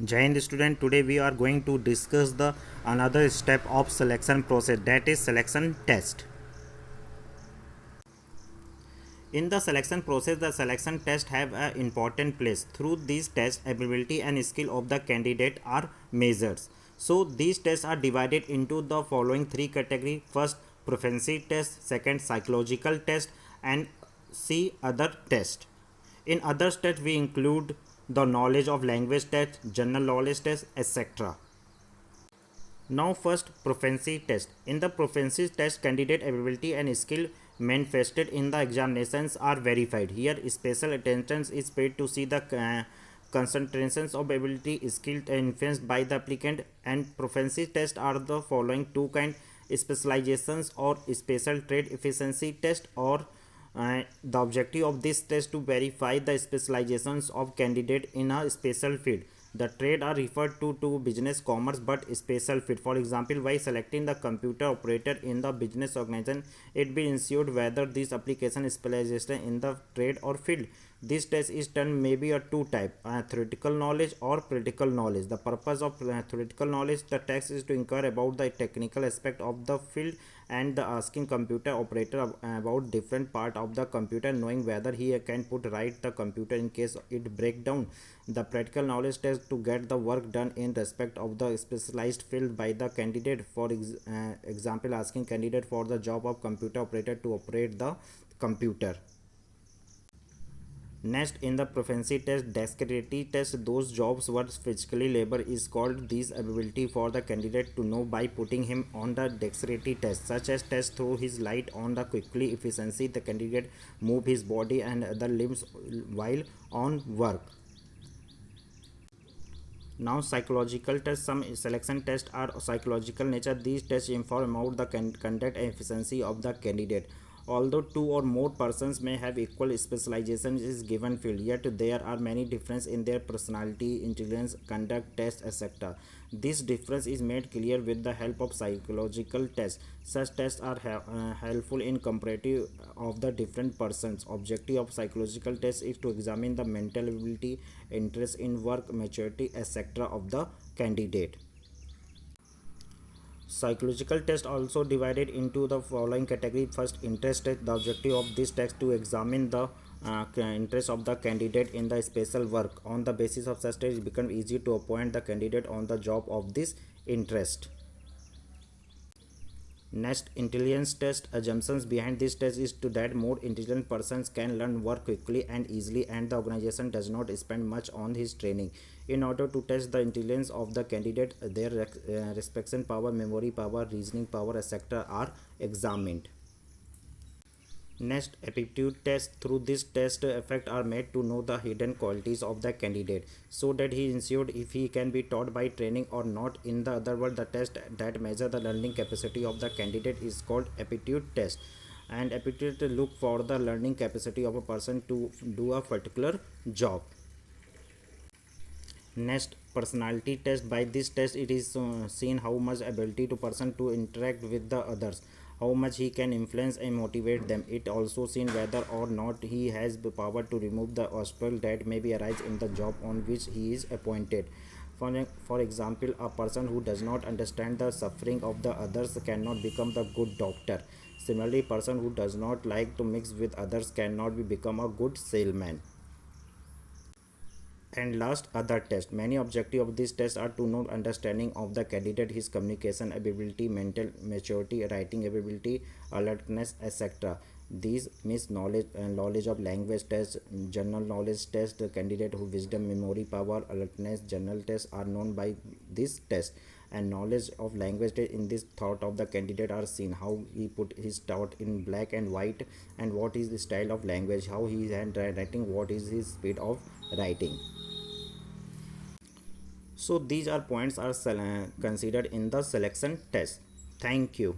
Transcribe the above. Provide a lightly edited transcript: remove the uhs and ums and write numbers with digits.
Jai Hind student, today we are going to discuss the another step of selection process, that is selection test. In the selection process, the selection test have an important place. Through these tests, ability and skill of the candidate are measured. So these tests are divided into the following three categories. First, proficiency test. Second, psychological test. And C, other test. In other tests, we include the knowledge of language test, general knowledge test, etc. Now first, proficiency test. In the proficiency test, candidate ability and skill manifested in the examinations are verified. Here special attention is paid to see the concentrations of ability, skill influenced by the applicant. And proficiency test are the following two kind: specializations or special trade efficiency test, or the objective of this test to verify the specializations of candidate in a special field. The trade are referred to business, commerce, but special field. For example, by selecting the computer operator in the business organization, it will ensured whether this application is specialization in the trade or field. This test is done maybe a two type: theoretical knowledge or practical knowledge. The purpose of theoretical knowledge, the test is to inquire about the technical aspect of the field and the asking computer operator about different part of the computer, knowing whether he can put right the computer in case it break down. The practical knowledge test to get the work done in respect of the specialized field by the candidate. For example, asking candidate for the job of computer operator to operate the computer. Next, in the proficiency test, dexterity test, those jobs where physically labor is called. These ability for the candidate to know by putting him on the dexterity test, such as test through his light on the quickly efficiency the candidate move his body and other limbs while on work. Now psychological tests, some selection tests are psychological nature. These tests inform about the conduct and efficiency of the candidate. Although two or more persons may have equal specialization in this given field, yet there are many differences in their personality, intelligence, conduct, tests, etc. This difference is made clear with the help of psychological tests. Such tests are helpful in comparative of the different persons. Objective of psychological tests is to examine the mental ability, interest in work, maturity, etc. of the candidate. Psychological test also divided into the following category. First, interest test. The objective of this test to examine the interest of the candidate in the special work. On the basis of such test, it becomes easy to appoint the candidate on the job of this interest. Next, intelligence test. Assumptions behind this test is to that more intelligent persons can learn work quickly and easily, and the organization does not spend much on his training. In order to test the intelligence of the candidate, their reflection power, memory power, reasoning power, etc. are examined. Next, aptitude test. Through this test, effect are made to know the hidden qualities of the candidate, so that he ensured if he can be taught by training or not. In the other word, the test that measure the learning capacity of the candidate is called aptitude test. And aptitude look for the learning capacity of a person to do a particular job. Next, personality test. By this test, it is seen how much ability to person to interact with the others, how much he can influence and motivate them. It also seen whether or not he has the power to remove the obstacle that may be arise in the job on which he is appointed. For example, a person who does not understand the suffering of the others cannot become the good doctor. Similarly, person who does not like to mix with others cannot become a good salesman. And last, other test. Many objective of this test are to know understanding of the candidate, his communication ability, mental maturity, writing ability, alertness, etc. These means knowledge of language test, general knowledge test. The candidate who wisdom, memory power, alertness, general tests are known by this test. And knowledge of language test, in this thought of the candidate are seen how he put his thought in black and white, and what is the style of language, how he is handwriting, what is his speed of writing. So these are points are considered in the selection test. Thank you.